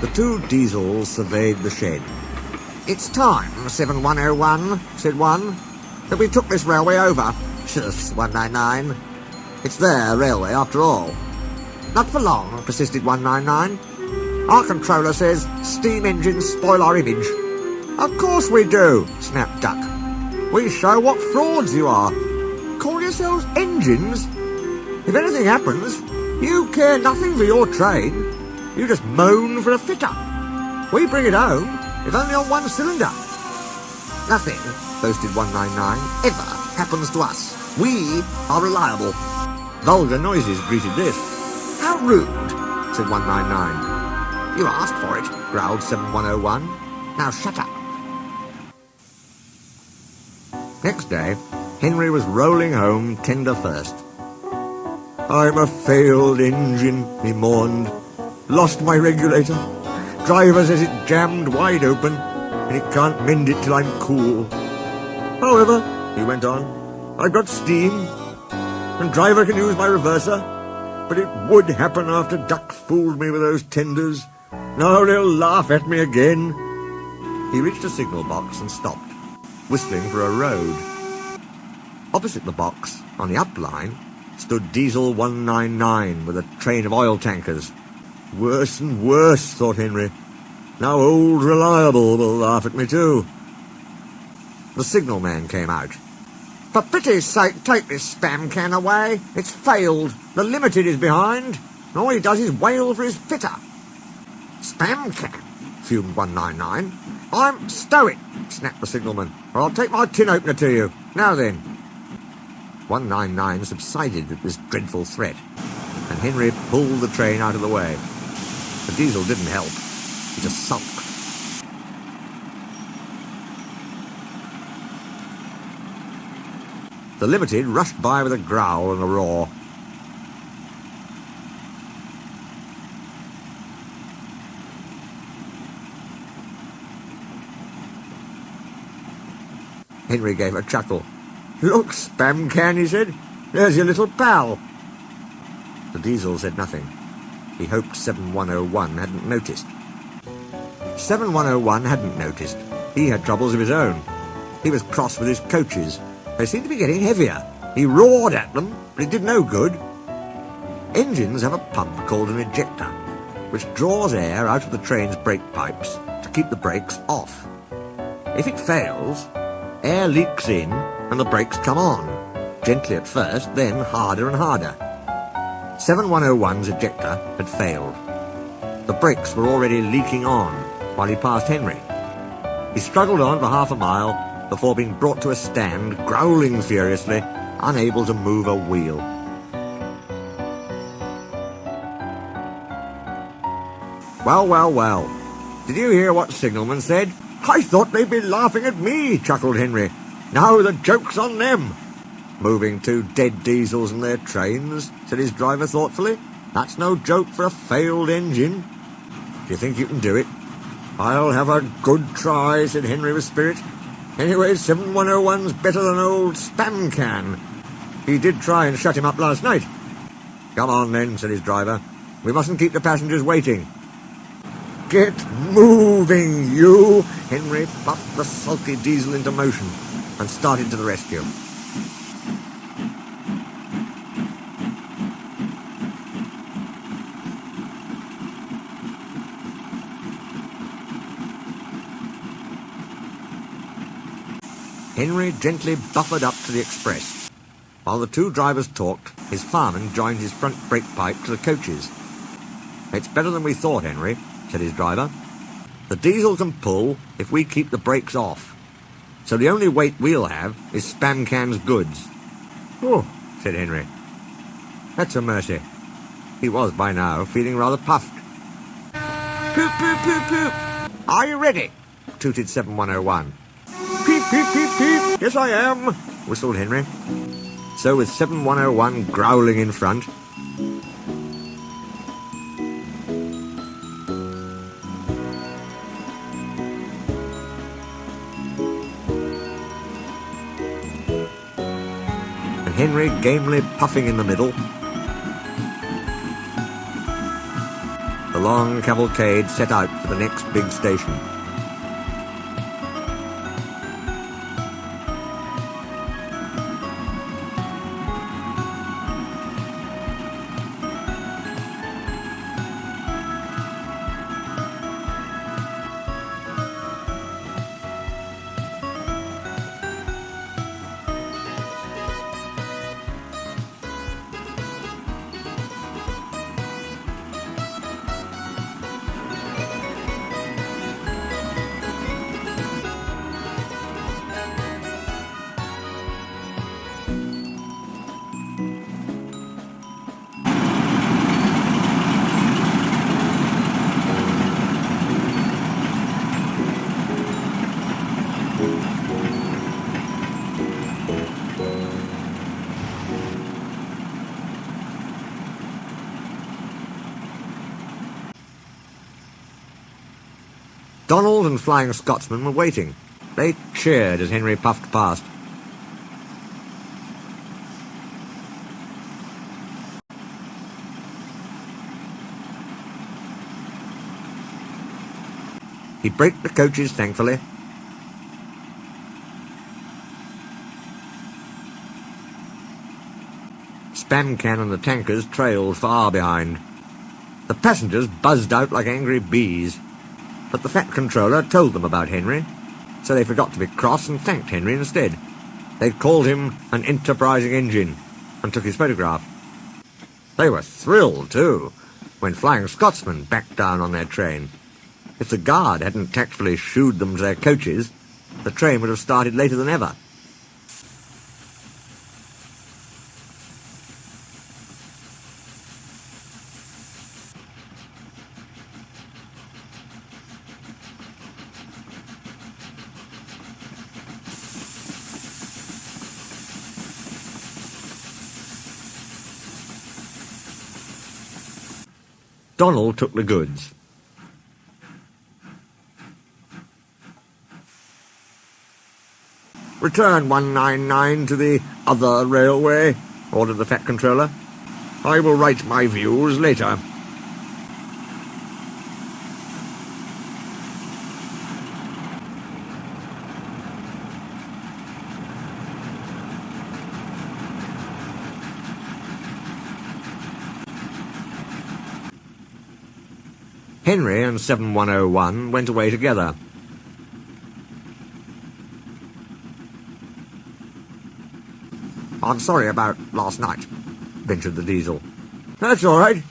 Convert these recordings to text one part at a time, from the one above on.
The two Diesels surveyed the shed. "It's time, 7101, said one, that we took this railway over. Shush, 199. It's their railway, after all." "Not for long," persisted 199. "Our controller says steam engines spoil our image." "Of course we do," snapped Duck. "We show what frauds you are. Call yourselves engines? If anything happens, you care nothing for your train. You just moan for a fitter. We bring it home, if only on one cylinder." "Nothing," boasted 199, "ever happens to us. We are reliable." Vulgar noises greeted this. "How rude," said 199. "You asked for it," growled 7101. "Now shut up." Next day, Henry was rolling home tender first. "I'm a failed engine," he mourned. "Lost my regulator. Driver says it jammed wide open, and he can't mend it till I'm cool. However," he went on, "I've got steam, and driver can use my reverser, but it would happen after Duck fooled me with those tenders. Now they'll laugh at me again." He reached a signal box and stopped, whistling for a road. Opposite the box, on the up line, stood Diesel 199 with a train of oil tankers. Worse and worse, thought Henry. Now old Reliable will laugh at me too. The signalman came out. "For pity's sake, take this spam can away. It's failed. The Limited is behind. And all he does is wail for his fitter." "Spam can?" fumed 199. "I'm stow it," snapped the signalman, "or I'll take my tin opener to you. Now then." 199 subsided at this dreadful threat, and Henry pulled the train out of the way. The Diesel didn't help. He just sulked. The Limited rushed by with a growl and a roar. Henry gave a chuckle. "Look, Spam Can," he said. "There's your little pal." The Diesel said nothing. He hoped 7101 hadn't noticed. 7101 hadn't noticed. He had troubles of his own. He was cross with his coaches. They seemed to be getting heavier. He roared at them, but it did no good. Engines have a pump called an ejector, which draws air out of the train's brake pipes to keep the brakes off. If it fails, air leaks in and the brakes come on, gently at first, then harder and harder. 7101's ejector had failed. The brakes were already leaking on while he passed Henry. He struggled on for half a mile before being brought to a stand, growling furiously, unable to move a wheel. "Well, well, well. Did you hear what Signalman said? I thought they'd be laughing at me," chuckled Henry. "Now the joke's on them." "Moving two dead Diesels and their trains," said his driver thoughtfully. "That's no joke for a failed engine. Do you think you can do it?" "I'll have a good try," said Henry with spirit. "Anyway, 7101's better than old Spam Can. He did try and shut him up last night." "Come on then," said his driver. "We mustn't keep the passengers waiting." "Get moving, you!" Henry puffed the sulky Diesel into motion and started to the rescue. Henry gently buffered up to the express. While the two drivers talked, his fireman joined his front brake pipe to the coaches. "It's better than we thought, Henry," said his driver. "The Diesel can pull if we keep the brakes off. So the only weight we'll have is Spam Can's goods." "Oh," said Henry. "That's a mercy." He was, by now, feeling rather puffed. "Poop, poop, poop, poop. Are you ready?" tooted 7101. "Peep, peep, peep, peep. Yes, I am," whistled Henry. So with 7101 growling in front, and Henry gamely puffing in the middle, the long cavalcade set out for the next big station. Donald and Flying Scotsman were waiting. They cheered as Henry puffed past. He braked the coaches thankfully. Spamcan and the tankers trailed far behind. The passengers buzzed out like angry bees. But the Fat Controller told them about Henry, so they forgot to be cross and thanked Henry instead. They'd called him an enterprising engine and took his photograph. They were thrilled, too, when Flying Scotsman backed down on their train. If the guard hadn't tactfully shooed them to their coaches, the train would have started later than ever. Donald took the goods. "Return 199 to the other railway," ordered the Fat Controller. "I will write my views later." Henry and 7101 went away together. "I'm sorry about last night," ventured the Diesel. "That's all right.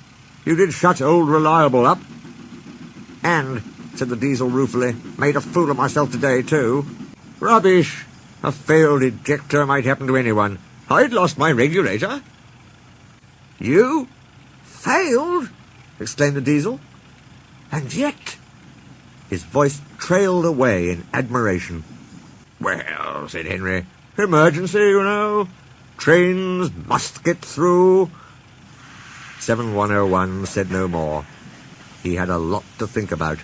You did shut old Reliable up." "And," said the Diesel ruefully, "made a fool of myself today, too." "Rubbish. A failed ejector might happen to anyone. I'd lost my regulator." "You? Failed?" exclaimed the Diesel. "And yet—" His voice trailed away in admiration. "Well," said Henry, "emergency, you know. Trains must get through." 7101 said no more. He had a lot to think about.